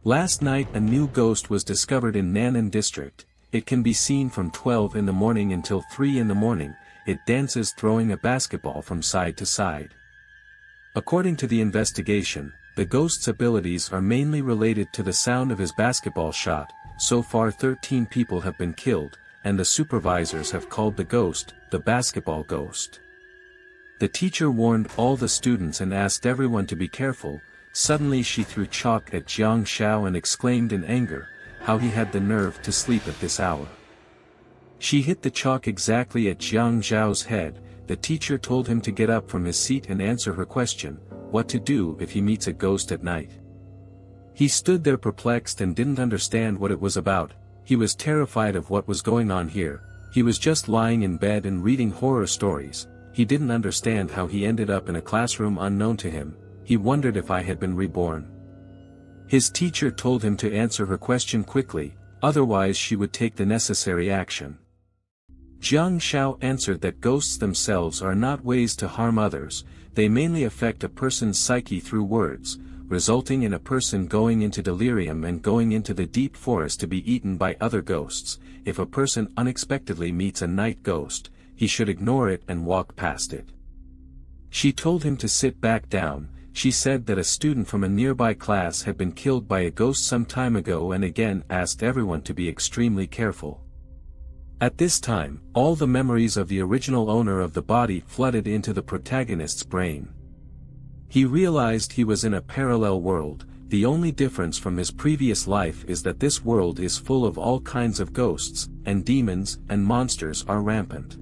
Last night a new ghost was discovered in Nanan district. It can be seen from 12 in the morning until 3 in the morning. It dances throwing a basketball from side to side. According to the investigation, the ghost's abilities are mainly related to the sound of his basketball shot. So far 13 people have been killed, and the supervisors have called the ghost, the basketball ghost. The teacher warned all the students and asked everyone to be careful. Suddenly she threw chalk at Jiang Xiao and exclaimed in anger, how he had the nerve to sleep at this hour. She hit the chalk exactly at Jiang Xiao's head. The teacher told him to get up from his seat and answer her question, what to do if he meets a ghost at night. He stood there perplexed and didn't understand what it was about. He was terrified of what was going on here. He was just lying in bed and reading horror stories. He didn't understand how he ended up in a classroom unknown to him. He wondered if I had been reborn. His teacher told him to answer her question quickly, otherwise she would take the necessary action. Jiang Xiao answered that ghosts themselves are not ways to harm others. They mainly affect a person's psyche through words, resulting in a person going into delirium and going into the deep forest to be eaten by other ghosts. If a person unexpectedly meets a night ghost, he should ignore it and walk past it. She told him to sit back down. She said that a student from a nearby class had been killed by a ghost some time ago and again asked everyone to be extremely careful. At this time, all the memories of the original owner of the body flooded into the protagonist's brain. He realized he was in a parallel world. The only difference from his previous life is that this world is full of all kinds of ghosts, and demons and monsters are rampant.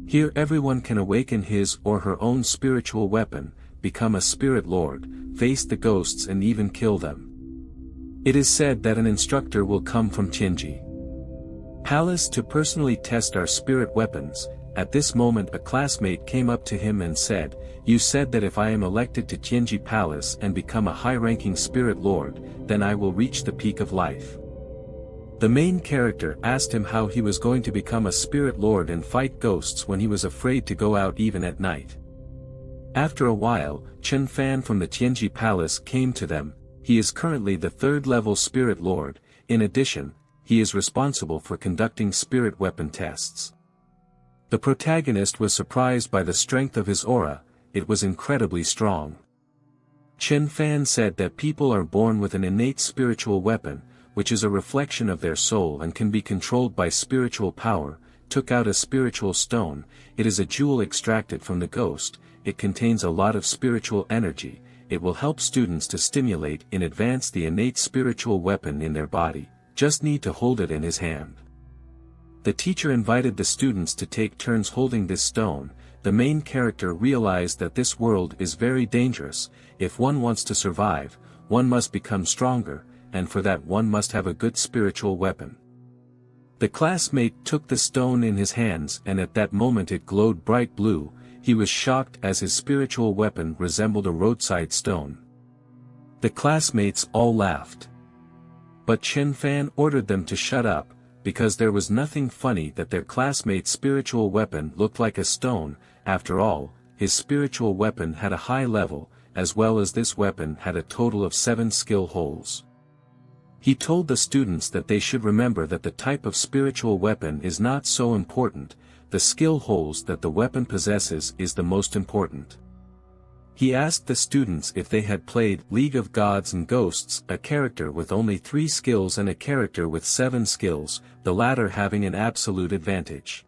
Here everyone can awaken his or her own spiritual weapon, become a spirit lord, face the ghosts and even kill them. It is said that an instructor will come from Tianji Palace to personally test our spirit weapons. At this moment a classmate came up to him and said, "You said that if I am elected to Tianji Palace and become a high-ranking spirit lord, then I will reach the peak of life." The main character asked him how he was going to become a spirit lord and fight ghosts when he was afraid to go out even at night. After a while, Chen Fan from the Tianji Palace came to them. He is currently the 3rd level spirit lord. In addition, he is responsible for conducting spirit weapon tests. The protagonist was surprised by the strength of his aura. It was incredibly strong. Chen Fan said that people are born with an innate spiritual weapon, which is a reflection of their soul and can be controlled by spiritual power. Took out a spiritual stone. It is a jewel extracted from the ghost. It contains a lot of spiritual energy. It will help students to stimulate in advance the innate spiritual weapon in their body. Just need to hold it in his hand. The teacher invited the students to take turns holding this stone. The main character realized that this world is very dangerous. If one wants to survive, one must become stronger, and for that one must have a good spiritual weapon. The classmate took the stone in his hands and at that moment it glowed bright blue. He was shocked as his spiritual weapon resembled a roadside stone. The classmates all laughed. But Chen Fan ordered them to shut up, because there was nothing funny that their classmate's spiritual weapon looked like a stone. After all, his spiritual weapon had a high level, as well as this weapon had a total of 7 skill holes. He told the students that they should remember that the type of spiritual weapon is not so important. The skill holes that the weapon possesses is the most important. He asked the students if they had played League of Gods and Ghosts, a character with only 3 skills and a character with 7 skills, the latter having an absolute advantage.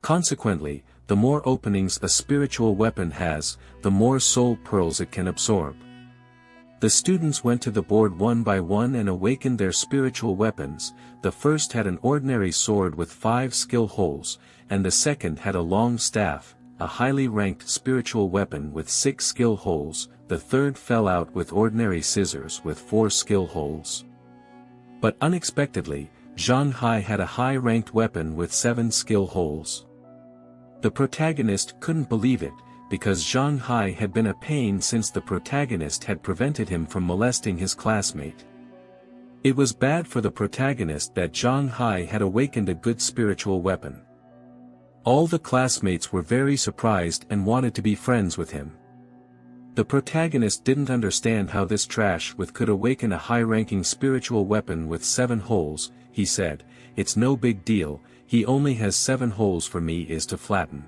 Consequently, the more openings a spiritual weapon has, the more soul pearls it can absorb. The students went to the board one by one and awakened their spiritual weapons. The first had an ordinary sword with 5 skill holes, and the second had a long staff, a highly ranked spiritual weapon with 6 skill holes. The third fell out with ordinary scissors with 4 skill holes. But unexpectedly, Zhang Hai had a high-ranked weapon with 7 skill holes. The protagonist couldn't believe it, because Zhang Hai had been a pain since the protagonist had prevented him from molesting his classmate. It was bad for the protagonist that Zhang Hai had awakened a good spiritual weapon. All the classmates were very surprised and wanted to be friends with him. The protagonist didn't understand how this trash could awaken a high-ranking spiritual weapon with 7 holes. He said, "It's no big deal, he only has 7 holes, for me is to flatten."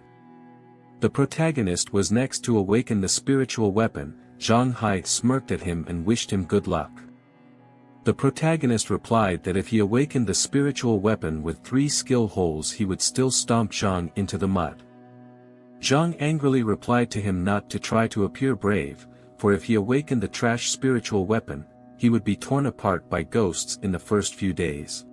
The protagonist was next to awaken the spiritual weapon. Zhang Hai smirked at him and wished him good luck. The protagonist replied that if he awakened the spiritual weapon with 3 skill holes he would still stomp Zhang into the mud. Zhang angrily replied to him not to try to appear brave, for if he awakened the trash spiritual weapon, he would be torn apart by ghosts in the first few days.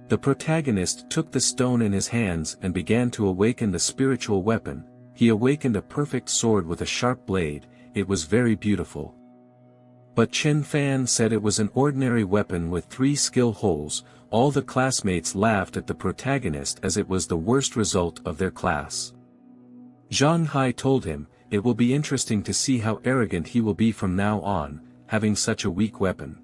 The protagonist took the stone in his hands and began to awaken the spiritual weapon. He awakened a perfect sword with a sharp blade. It was very beautiful. But Chen Fan said it was an ordinary weapon with 3 skill holes. All the classmates laughed at the protagonist as it was the worst result of their class. Zhang Hai told him, "It will be interesting to see how arrogant he will be from now on, having such a weak weapon."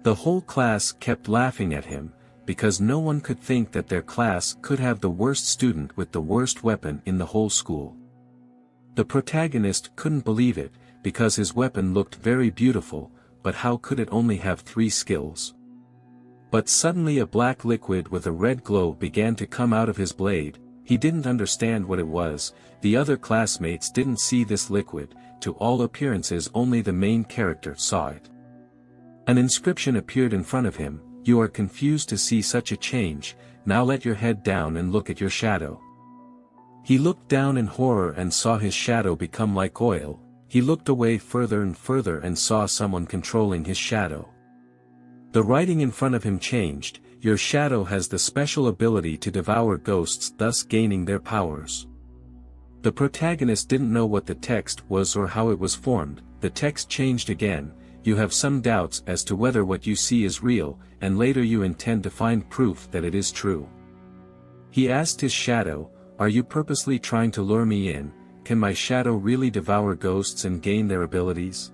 The whole class kept laughing at him, because no one could think that their class could have the worst student with the worst weapon in the whole school. The protagonist couldn't believe it, because his weapon looked very beautiful, but how could it only have 3 skills? But suddenly a black liquid with a red glow began to come out of his blade. He didn't understand what it was. The other classmates didn't see this liquid. To all appearances only the main character saw it. An inscription appeared in front of him. "You are confused to see such a change, now let your head down and look at your shadow." He looked down in horror and saw his shadow become like oil. He looked away further and further and saw someone controlling his shadow. The writing in front of him changed. "Your shadow has the special ability to devour ghosts, thus gaining their powers." The protagonist didn't know what the text was or how it was formed. The text changed again. "You have some doubts as to whether what you see is real, and later you intend to find proof that it is true." He asked his shadow, "Are you purposely trying to lure me in? Can my shadow really devour ghosts and gain their abilities?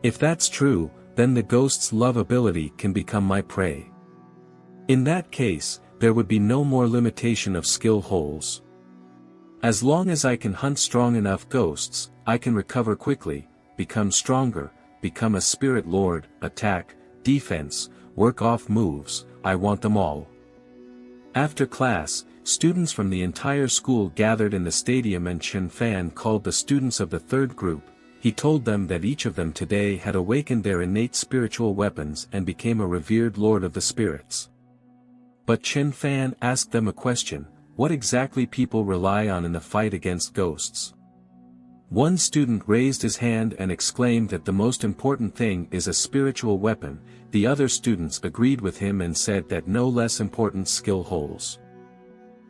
If that's true, then the ghost's love ability can become my prey. In that case, there would be no more limitation of skill holes. As long as I can hunt strong enough ghosts, I can recover quickly, become stronger, become a spirit lord, attack, defense, work off moves, I want them all." After class, students from the entire school gathered in the stadium and Chen Fan called the students of the 3rd group. He told them that each of them today had awakened their innate spiritual weapons and became a revered lord of the spirits. But Chen Fan asked them a question: what exactly people rely on in the fight against ghosts? One student raised his hand and exclaimed that the most important thing is a spiritual weapon. The other students agreed with him and said that no less important skill holes.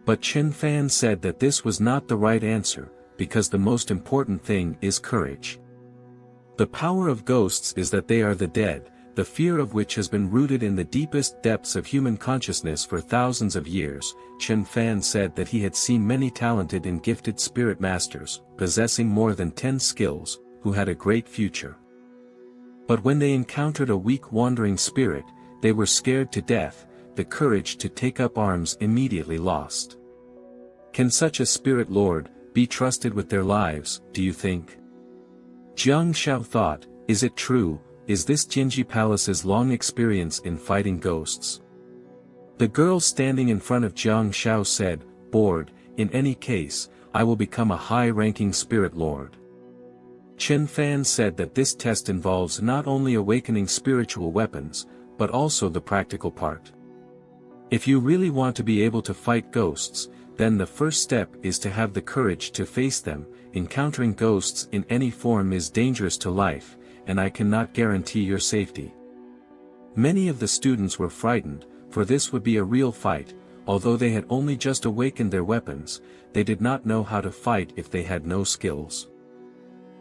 But Chen Fan said that this was not the right answer, because the most important thing is courage. The power of ghosts is that they are the dead, the fear of which has been rooted in the deepest depths of human consciousness for thousands of years. Chen Fan said that he had seen many talented and gifted spirit masters, possessing more than 10 skills, who had a great future. But when they encountered a weak wandering spirit, they were scared to death, the courage to take up arms immediately lost. Can such a spirit lord be trusted with their lives, do you think? Jiang Xiao thought, is it true? Is this Jinji Palace's long experience in fighting ghosts? The girl standing in front of Jiang Xiao said, bored, in any case, I will become a high-ranking spirit lord. Chen Fan said that this test involves not only awakening spiritual weapons, but also the practical part. If you really want to be able to fight ghosts, then the first step is to have the courage to face them. Encountering ghosts in any form is dangerous to life, and I cannot guarantee your safety. Many of the students were frightened, for this would be a real fight. Although they had only just awakened their weapons, they did not know how to fight if they had no skills.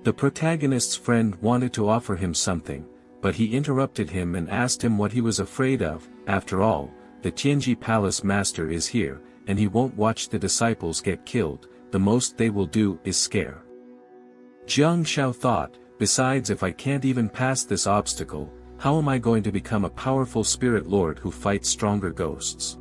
The protagonist's friend wanted to offer him something, but he interrupted him and asked him what he was afraid of. After all, the Tianji Palace master is here, and he won't watch the disciples get killed. The most they will do is scare. Jiang Xiao thought, besides, if I can't even pass this obstacle, how am I going to become a powerful spirit lord who fights stronger ghosts?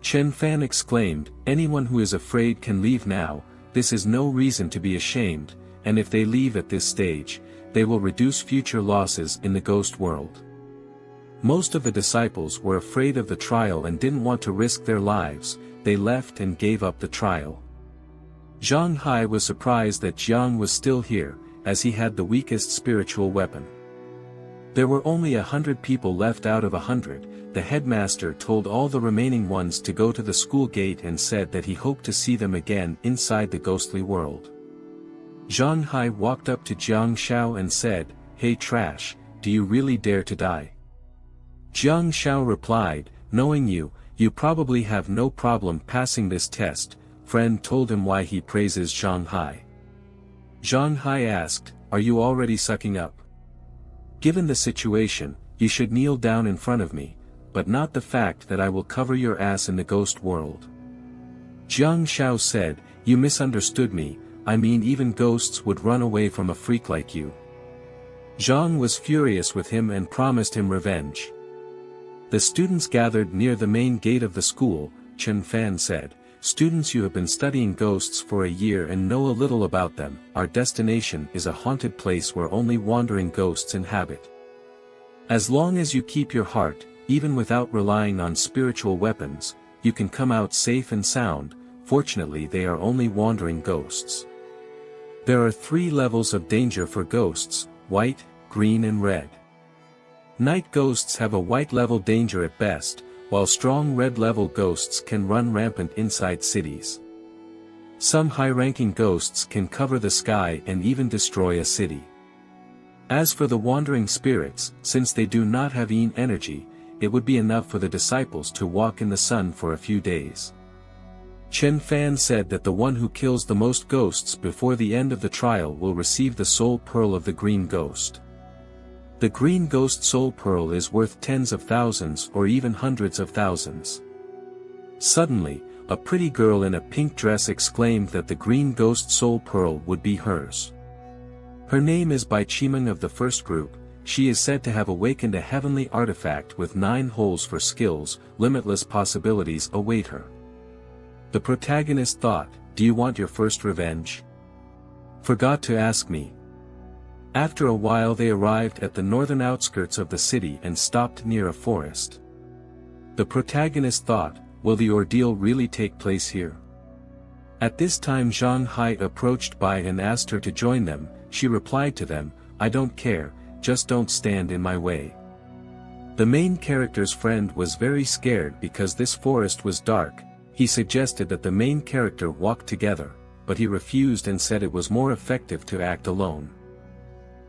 Chen Fan exclaimed, anyone who is afraid can leave now. This is no reason to be ashamed. and if they leave at this stage, they will reduce future losses in the ghost world. Most of the disciples were afraid of the trial and didn't want to risk their lives. They left and gave up the trial. Zhang Hai was surprised that Jiang was still here, as he had the weakest spiritual weapon. There were only 100 people left out of 100. The headmaster told all the remaining ones to go to the school gate and said that he hoped to see them again inside the ghostly world. Zhang Hai walked up to Jiang Shao and said, "Hey trash, do you really dare to die?" Jiang Shao replied, "Knowing you, you probably have no problem passing this test." Friend told him why he praises Zhang Hai. Zhang Hai asked, "Are you already sucking up? Given the situation, you should kneel down in front of me, but not the fact that I will cover your ass in the ghost world." Jiang Shao said, "You misunderstood me, I mean even ghosts would run away from a freak like you." Zhang was furious with him and promised him revenge. The students gathered near the main gate of the school. Chen Fan said, "Students, you have been studying ghosts for a year and know a little about them. Our destination is a haunted place where only wandering ghosts inhabit. As long as you keep your heart, even without relying on spiritual weapons, you can come out safe and sound. Fortunately, they are only wandering ghosts. There are 3 levels of danger for ghosts: white, green and red. Night ghosts have a white level danger at best, while strong red level ghosts can run rampant inside cities. Some high-ranking ghosts can cover the sky and even destroy a city. As for the wandering spirits, since they do not have yin energy, it would be enough for the disciples to walk in the sun for a few days." Chen Fan said that the one who kills the most ghosts before the end of the trial will receive the soul pearl of the green ghost. The green ghost soul pearl is worth tens of thousands or even hundreds of thousands. Suddenly, a pretty girl in a pink dress exclaimed that the green ghost soul pearl would be hers. Her name is Bai Chimeng of the first group. She is said to have awakened a heavenly artifact with 9 holes for skills. Limitless possibilities await her. The protagonist thought, "Do you want your first revenge? Forgot to ask me." After a while they arrived at the northern outskirts of the city and stopped near a forest. The protagonist thought, "Will the ordeal really take place here?" At this time Zhang Hai approached Bai and asked her to join them. She replied to them, "I don't care, just don't stand in my way." The main character's friend was very scared because this forest was dark. He suggested that the main character walk together, but he refused and said it was more effective to act alone.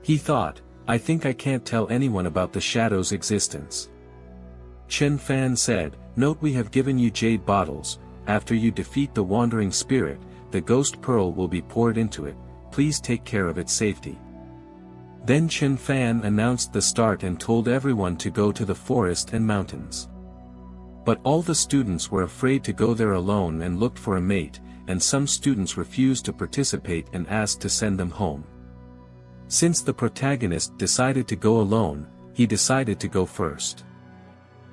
He thought, "I think I can't tell anyone about the shadow's existence." Chen Fan said, "Note, we have given you jade bottles. After you defeat the wandering spirit, the ghost pearl will be poured into it. Please take care of its safety." Then Chen Fan announced the start and told everyone to go to the forest and mountains. But all the students were afraid to go there alone and looked for a mate, and some students refused to participate and asked to send them home. Since the protagonist decided to go alone, he decided to go first.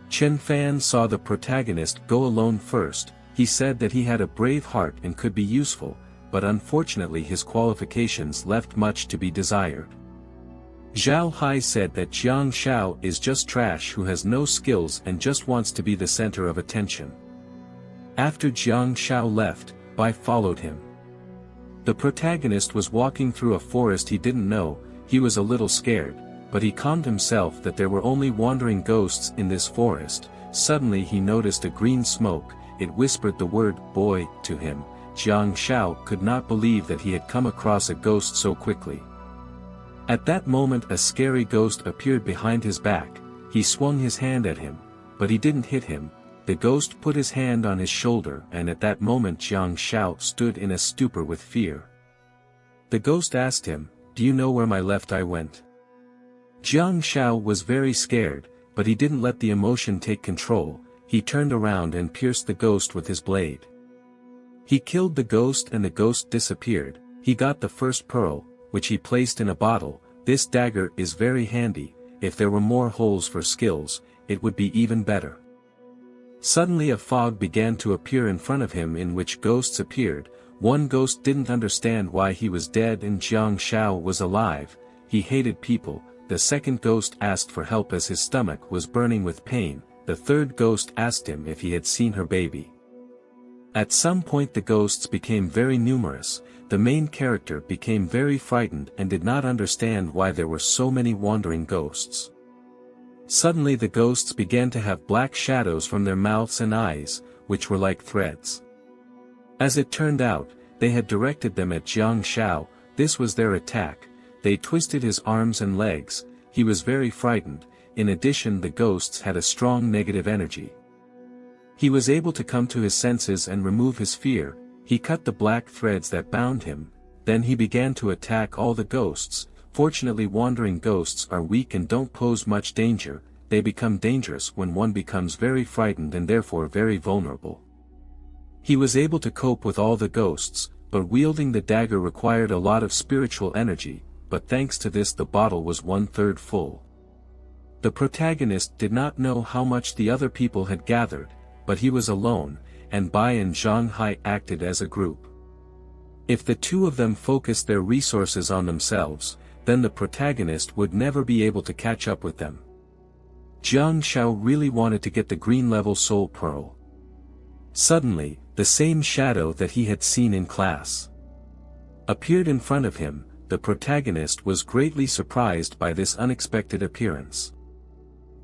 Chen Fan saw the protagonist go alone first. He said that he had a brave heart and could be useful, but unfortunately his qualifications left much to be desired. Zhao Hai said that Jiang Shao is just trash who has no skills and just wants to be the center of attention. After Jiang Shao left, Bai followed him. The protagonist was walking through a forest he didn't know. He was a little scared, but he calmed himself that there were only wandering ghosts in this forest. Suddenly he noticed a green smoke. It whispered the word "boy" to him. Jiang Shao could not believe that he had come across a ghost so quickly. At that moment a scary ghost appeared behind his back. He swung his hand at him, but he didn't hit him. The ghost put his hand on his shoulder, and at that moment Jiang Shao stood in a stupor with fear. The ghost asked him, "Do you know where my left eye went?" Jiang Shao was very scared, but he didn't let the emotion take control. He turned around and pierced the ghost with his blade. He killed the ghost and the ghost disappeared. He got the first pearl, which he placed in a bottle. This dagger is very handy. If there were more holes for skills, it would be even better. Suddenly a fog began to appear in front of him in which ghosts appeared. One ghost didn't understand why he was dead and Jiang Shao was alive. He hated people. The second ghost asked for help as his stomach was burning with pain. The third ghost asked him if he had seen her baby. At some point the ghosts became very numerous. The main character became very frightened and did not understand why there were so many wandering ghosts. Suddenly the ghosts began to have black shadows from their mouths and eyes, which were like threads. As it turned out, they had directed them at Jiang Shao. This was their attack. They twisted his arms and legs. He was very frightened. In addition, the ghosts had a strong negative energy. He was able to come to his senses and remove his fear. He cut the black threads that bound him. Then he began to attack all the ghosts. Fortunately, wandering ghosts are weak and don't pose much danger. They become dangerous when one becomes very frightened and therefore very vulnerable. He was able to cope with all the ghosts, but wielding the dagger required a lot of spiritual energy, but thanks to this the bottle was 1/3 full. The protagonist did not know how much the other people had gathered, but he was alone, and Bai and Zhang Hai acted as a group. If the two of them focused their resources on themselves, then the protagonist would never be able to catch up with them. Jiang Shao really wanted to get the green level soul pearl. Suddenly, the same shadow that he had seen in class appeared in front of him. The protagonist was greatly surprised by this unexpected appearance.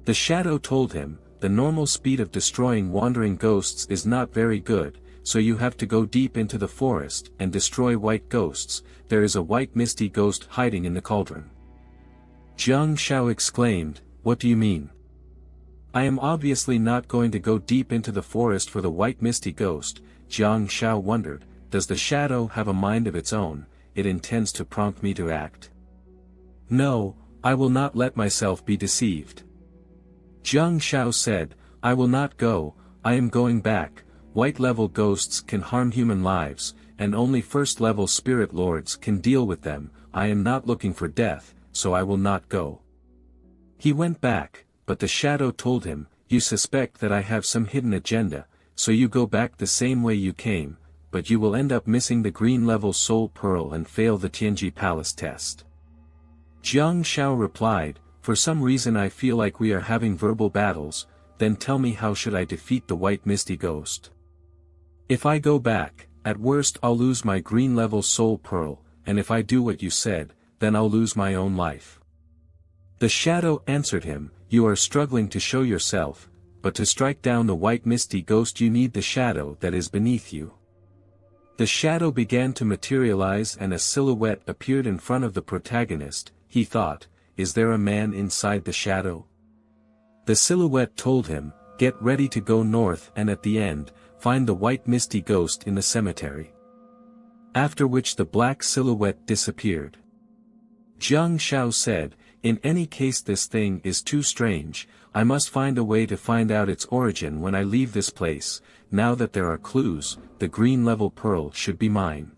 The shadow told him, the normal speed of destroying wandering ghosts is not very good, so you have to go deep into the forest and destroy white ghosts. There is a white misty ghost hiding in the cauldron. Jiang Shao exclaimed, "What do you mean? I am obviously not going to go deep into the forest for the white misty ghost." Jiang Shao wondered, does the shadow have a mind of its own? It intends to prompt me to act. No, I will not let myself be deceived. Jiang Shao said, I will not go, I am going back. White level ghosts can harm human lives, and only first level spirit lords can deal with them. I am not looking for death, so I will not go. He went back, but the shadow told him, you suspect that I have some hidden agenda, so you go back the same way you came, but you will end up missing the green level soul pearl and fail the Tianji Palace test. Jiang Shao replied, for some reason I feel like we are having verbal battles. Then tell me, how should I defeat the white misty ghost? If I go back, at worst I'll lose my green level soul pearl, and if I do what you said, then I'll lose my own life. The shadow answered him, you are struggling to show yourself, but to strike down the white misty ghost you need the shadow that is beneath you. The shadow began to materialize and a silhouette appeared in front of the protagonist. He thought, is there a man inside the shadow? The silhouette told him, get ready to go north and at the end, find the white misty ghost in the cemetery. After which the black silhouette disappeared. Jiang Shao said, in any case this thing is too strange, I must find a way to find out its origin when I leave this place. Now that there are clues, the green level pearl should be mine.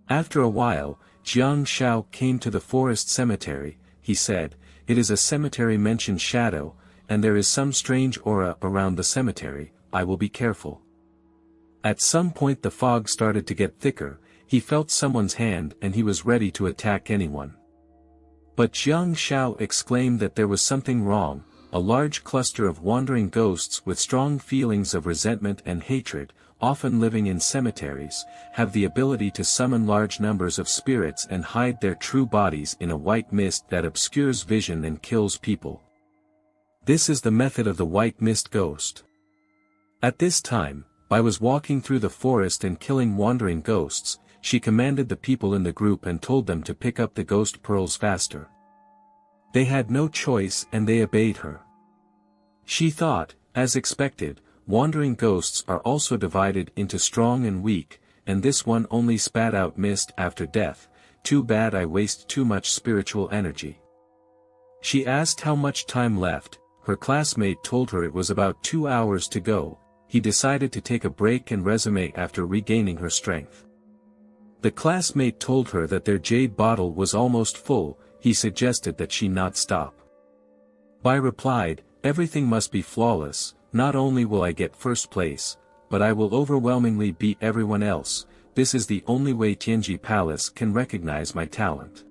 After a while, Jiang Shao came to the forest cemetery. He said, it is a cemetery mentioned shadow, and there is some strange aura around the cemetery, I will be careful. At some point the fog started to get thicker. He felt someone's hand and he was ready to attack anyone. But Jiang Shao exclaimed that there was something wrong. A large cluster of wandering ghosts with strong feelings of resentment and hatred, often living in cemeteries, have the ability to summon large numbers of spirits and hide their true bodies in a white mist that obscures vision and kills people. This is the method of the white mist ghost. At this time, Bai was walking through the forest and killing wandering ghosts. She commanded the people in the group and told them to pick up the ghost pearls faster. They had no choice and they obeyed her. She thought, as expected, wandering ghosts are also divided into strong and weak, and this one only spat out mist after death. Too bad I waste too much spiritual energy. She asked how much time left. Her classmate told her it was about 2 hours to go. He decided to take a break and resume after regaining her strength. The classmate told her that their jade bottle was almost full. He suggested that she not stop. Bai replied, everything must be flawless. Not only will I get first place, but I will overwhelmingly beat everyone else. this is the only way Tianji Palace can recognize my talent.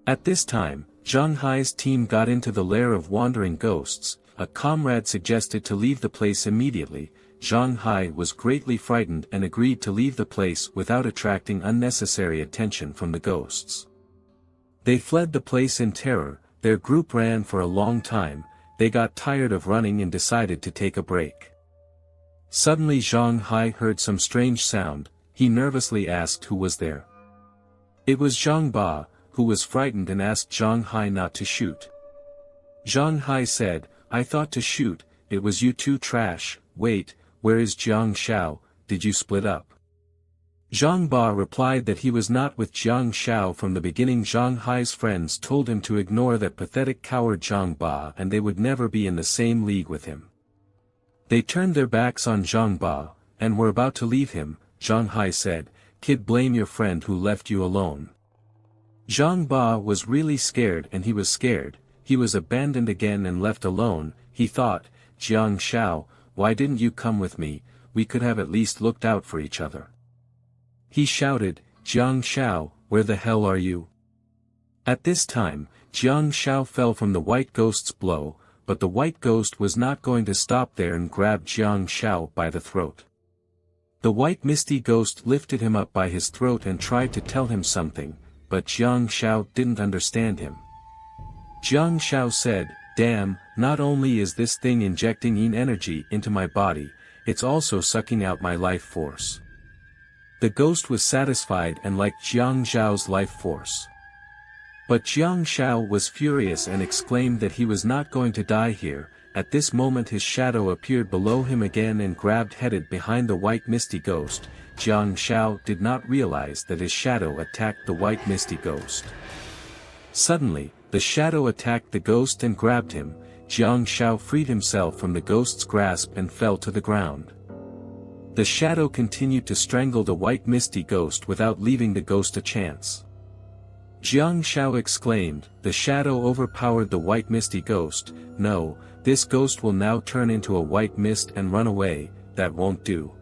At this time, Zhang Hai's team got into the lair of wandering ghosts. A comrade suggested to leave the place immediately. Zhang Hai was greatly frightened and agreed to leave the place without attracting unnecessary attention from the ghosts. They fled the place in terror. Their group ran for a long time. They got tired of running and decided to take a break. Suddenly Zhang Hai heard some strange sound. He nervously asked who was there. It was Zhang Ba, who was frightened and asked Zhang Hai not to shoot. Zhang Hai said, "I thought to shoot, it was you two trash. Wait, where is Jiang Xiao, did you split up?" Zhang Ba replied that he was not with Jiang Xiao from the beginning. Zhang Hai's friends told him to ignore that pathetic coward Zhang Ba and they would never be in the same league with him. They turned their backs on Zhang Ba, and were about to leave him. Zhang Hai said, "Kid, blame your friend who left you alone." Zhang Ba was really scared, and he was scared. He was abandoned again and left alone. He thought, "Jiang Xiao, why didn't you come with me? We could have at least looked out for each other." He shouted, "Jiang Xiao, where the hell are you?" At this time, Jiang Xiao fell from the white ghost's blow, but the white ghost was not going to stop there and grabbed Jiang Xiao by the throat. The white misty ghost lifted him up by his throat and tried to tell him something, but Jiang Xiao didn't understand him. Jiang Xiao said, "Damn, not only is this thing injecting yin energy into my body, it's also sucking out my life force." The ghost was satisfied and liked Jiang Xiao's life force. But Jiang Xiao was furious and exclaimed that he was not going to die here. At this moment his shadow appeared below him again and grabbed headed behind the white misty ghost. Jiang Xiao did not realize that his shadow attacked the white misty ghost. Suddenly, the shadow attacked the ghost and grabbed him. Jiang Xiao freed himself from the ghost's grasp and fell to the ground. The shadow continued to strangle the white misty ghost without leaving the ghost a chance. Jiang Xiao exclaimed, "The shadow overpowered the white misty ghost. No, this ghost will now turn into a white mist and run away, that won't do."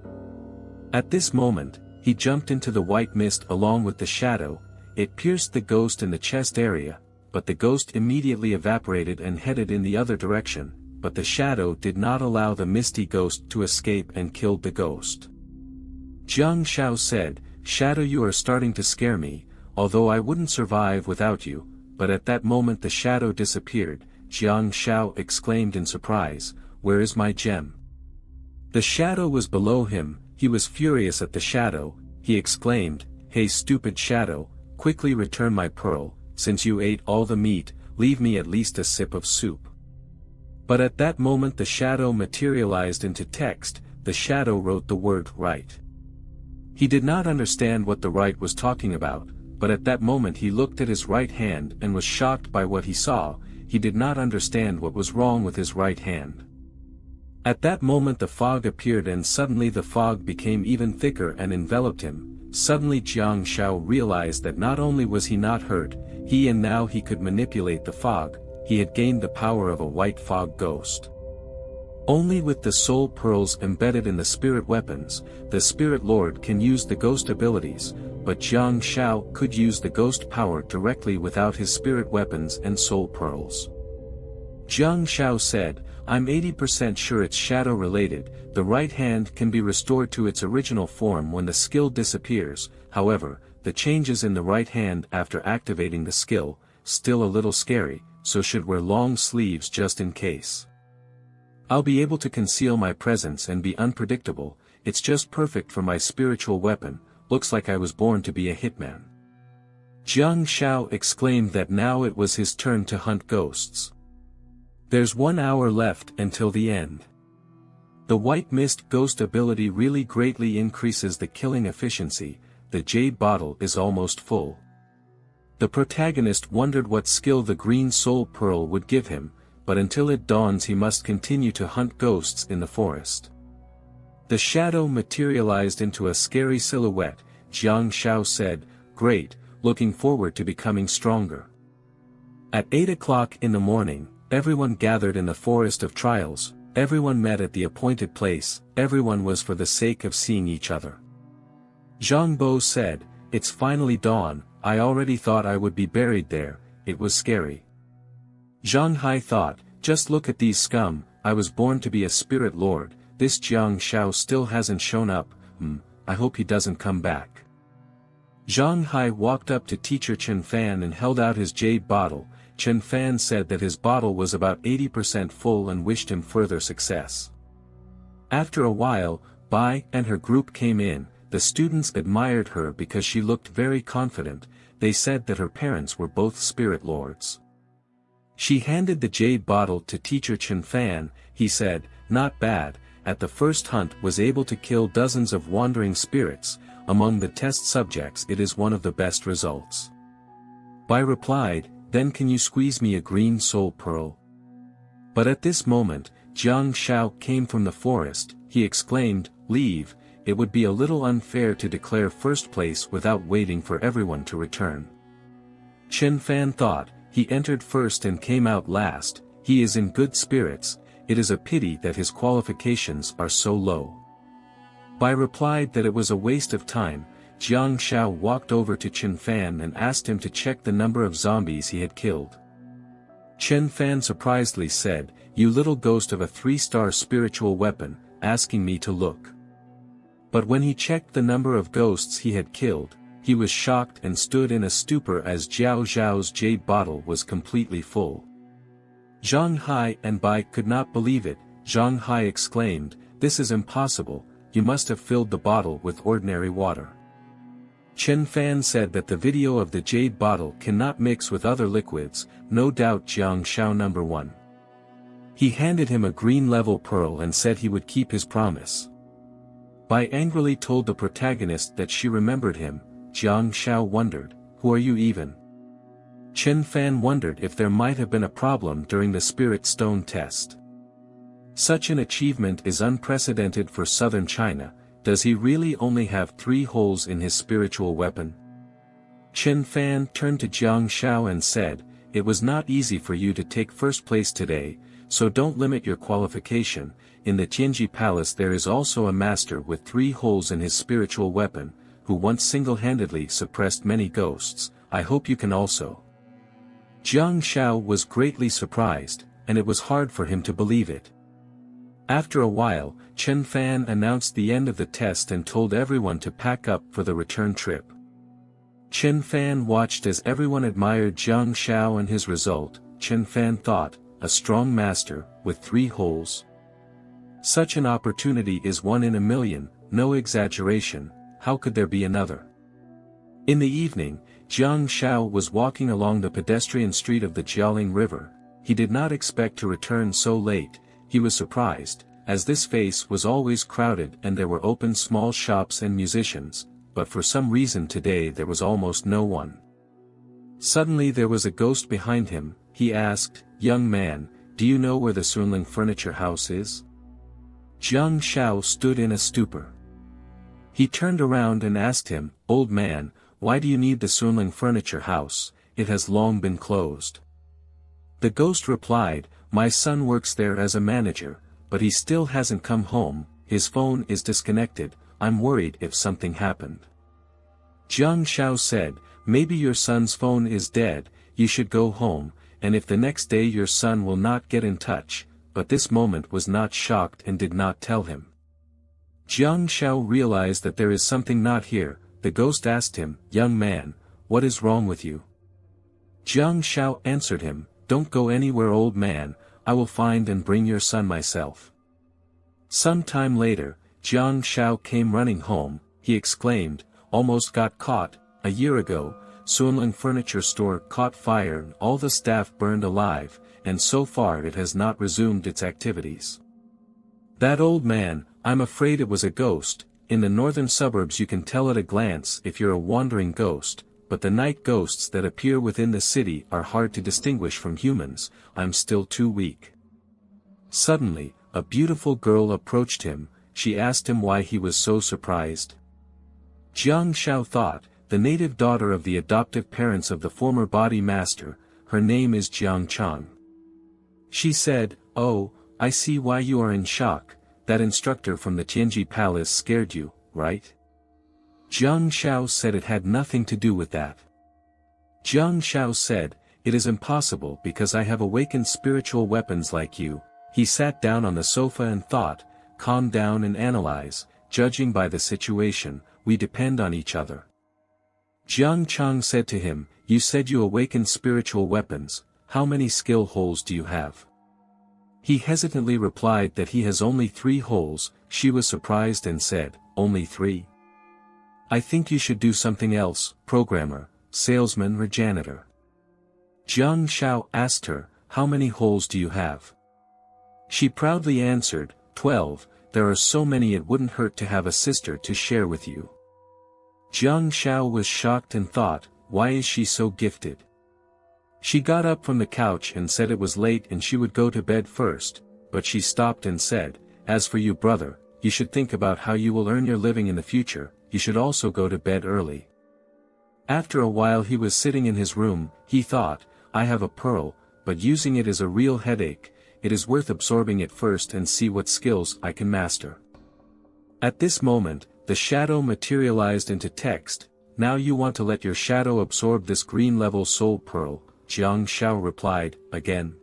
At this moment, he jumped into the white mist along with the shadow. It pierced the ghost in the chest area, but the ghost immediately evaporated and headed in the other direction, but the shadow did not allow the misty ghost to escape and killed the ghost. Jiang Xiao said, "Shadow, you are starting to scare me, although I wouldn't survive without you," but at that moment the shadow disappeared. Jiang Xiao exclaimed in surprise, "Where is my gem?" The shadow was below him. He was furious at the shadow. He exclaimed, "Hey stupid shadow, quickly return my pearl. Since you ate all the meat, leave me at least a sip of soup." But at that moment the shadow materialized into text. The shadow wrote the word right. He did not understand what the right was talking about, but at that moment he looked at his right hand and was shocked by what he saw. He did not understand what was wrong with his right hand. At that moment the fog appeared and suddenly the fog became even thicker and enveloped him. Suddenly Jiang Xiao realized that not only was he not hurt, now he could manipulate the fog. He had gained the power of a white fog ghost. Only with the soul pearls embedded in the spirit weapons, the spirit lord can use the ghost abilities, but Jiang Xiao could use the ghost power directly without his spirit weapons and soul pearls. Jiang Xiao said, "I'm 80% sure it's shadow related. The right hand can be restored to its original form when the skill disappears. However, the changes in the right hand after activating the skill, still a little scary, so should wear long sleeves just in case. I'll be able to conceal my presence and be unpredictable. It's just perfect for my spiritual weapon. Looks like I was born to be a hitman." Jiang Xiao exclaimed that now it was his turn to hunt ghosts. There's 1 hour left until the end. The white mist ghost ability really greatly increases the killing efficiency. The jade bottle is almost full. The protagonist wondered what skill the green soul pearl would give him, but until it dawns he must continue to hunt ghosts in the forest. The shadow materialized into a scary silhouette. Jiang Xiao said, "Great, looking forward to becoming stronger." At 8 o'clock in the morning, everyone gathered in the forest of trials. Everyone met at the appointed place. Everyone was for the sake of seeing each other. Zhang Bo said, "It's finally dawn, I already thought I would be buried there, it was scary." Zhang Hai thought, "Just look at these scum, I was born to be a spirit lord, this Jiang Xiao still hasn't shown up, I hope he doesn't come back." Zhang Hai walked up to teacher Chen Fan and held out his jade bottle. Chen Fan said that his bottle was about 80% full and wished him further success. After a while, Bai and her group came in. The students admired her because she looked very confident. They said that her parents were both spirit lords. She handed the jade bottle to teacher Chen Fan. He said, "Not bad, at the first hunt was able to kill dozens of wandering spirits. Among the test subjects it is one of the best results." Bai replied, "Then can you squeeze me a green soul pearl?" But at this moment, Jiang Xiao came from the forest. He exclaimed, "Leave, it would be a little unfair to declare first place without waiting for everyone to return." Chen Fan thought, "He entered first and came out last, he is in good spirits, it is a pity that his qualifications are so low." Bai replied that it was a waste of time. Jiang Xiao walked over to Chen Fan and asked him to check the number of zombies he had killed. Chen Fan surprisedly said, "You little ghost of a 3-star spiritual weapon, asking me to look." But when he checked the number of ghosts he had killed, he was shocked and stood in a stupor as Jiao Zhao's jade bottle was completely full. Zhang Hai and Bai could not believe it. Zhang Hai exclaimed, "This is impossible, you must have filled the bottle with ordinary water." Chen Fan said that the video of the jade bottle cannot mix with other liquids, no doubt Jiang Xiao number 1. He handed him a green level pearl and said he would keep his promise. Bai angrily told the protagonist that she remembered him. Jiang Xiao wondered, "Who are you even?" Chen Fan wondered if there might have been a problem during the spirit stone test. Such an achievement is unprecedented for southern China. Does he really only have 3 holes in his spiritual weapon? Chen Fan turned to Jiang Xiao and said, "It was not easy for you to take first place today, so don't limit your qualification. In the Tianji Palace there is also a master with 3 holes in his spiritual weapon, who once single-handedly suppressed many ghosts. I hope you can also." Jiang Xiao was greatly surprised, and it was hard for him to believe it. After a while, Chen Fan announced the end of the test and told everyone to pack up for the return trip. Chen Fan watched as everyone admired Jiang Xiao and his result. Chen Fan thought, "A strong master, with 3 holes. Such an opportunity is 1 in a million, no exaggeration, how could there be another?" In the evening, Jiang Xiao was walking along the pedestrian street of the Jialing River. He did not expect to return so late. He was surprised, as this place was always crowded and there were open small shops and musicians, but for some reason today there was almost no one. Suddenly there was a ghost behind him. He asked, "Young man, do you know where the Sunling furniture house is?" Jiang Xiao stood in a stupor. He turned around and asked him, "Old man, why do you need the Sunling furniture house? It has long been closed." The ghost replied, "My son works there as a manager, but he still hasn't come home, his phone is disconnected, I'm worried if something happened." Jiang Xiao said, "Maybe your son's phone is dead, you should go home, and if the next day your son will not get in touch," but this moment was not shocked and did not tell him. Jiang Xiao realized that there is something not here. The ghost asked him, "Young man, what is wrong with you?" Jiang Xiao answered him, "Don't go anywhere, old man, I will find and bring your son myself." Some time later, Jiang Xiao came running home. He exclaimed, "Almost got caught. A year ago, Sunling furniture store caught fire and all the staff burned alive, and so far it has not resumed its activities. That old man, I'm afraid it was a ghost. In the northern suburbs you can tell at a glance if you're a wandering ghost, but the night ghosts that appear within the city are hard to distinguish from humans. I'm still too weak." Suddenly, a beautiful girl approached him. She asked him why he was so surprised. Jiang Xiao thought, the native daughter of the adoptive parents of the former body master, her name is Jiang Chang. She said, "Oh, I see why you are in shock, that instructor from the Tianji Palace scared you, right?" Jiang Xiao said it had nothing to do with that. Jiang Xiao said, "It is impossible because I have awakened spiritual weapons like you." He sat down on the sofa and thought, "Calm down and analyze, judging by the situation, we depend on each other." Jiang Chang said to him, "You said you awakened spiritual weapons, how many skill holes do you have?" He hesitantly replied that he has only 3 holes. She was surprised and said, "Only 3? I think you should do something else, programmer, salesman or janitor." Jiang Xiao asked her, "How many holes do you have?" She proudly answered, 12, "There are so many it wouldn't hurt to have a sister to share with you." Jiang Xiao was shocked and thought, why is she so gifted? She got up from the couch and said it was late and she would go to bed first, but she stopped and said, "As for you brother, you should think about how you will earn your living in the future, you should also go to bed early." After a while he was sitting in his room, he thought, I have a pearl, but using it is a real headache, it is worth absorbing it first and see what skills I can master. At this moment, the shadow materialized into text, "Now you want to let your shadow absorb this green level soul pearl." Jiang Xiao replied, "Again.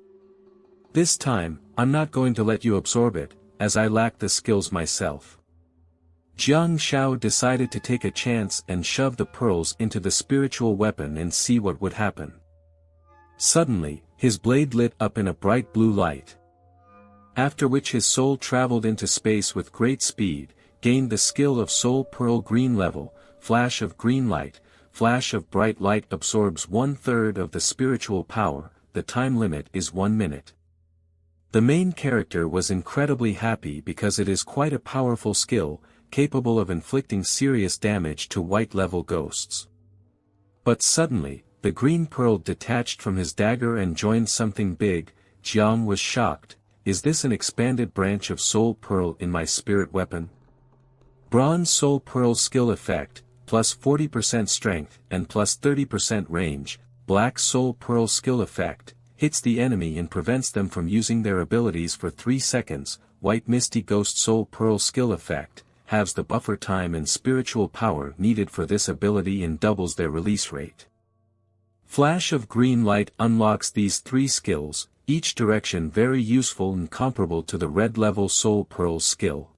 This time, I'm not going to let you absorb it, as I lack the skills myself." Jiang Xiao decided to take a chance and shove the pearls into the spiritual weapon and see what would happen. Suddenly, his blade lit up in a bright blue light. After which his soul traveled into space with great speed, gained the skill of Soul Pearl Green level, flash of green light, flash of bright light absorbs 1/3 of the spiritual power, the time limit is 1 minute. The main character was incredibly happy because it is quite a powerful skill, capable of inflicting serious damage to white-level ghosts. But suddenly, the green pearl detached from his dagger and joined something big. Jiang was shocked, "Is this an expanded branch of Soul Pearl in my spirit weapon?" Bronze Soul Pearl skill effect, plus 40% strength and plus 30% range. Black Soul Pearl skill effect, hits the enemy and prevents them from using their abilities for 3 seconds. White Misty Ghost Soul Pearl skill effect, halves the buffer time and spiritual power needed for this ability and doubles their release rate. Flash of Green Light unlocks these 3 skills, each direction very useful and comparable to the red level Soul Pearl skill.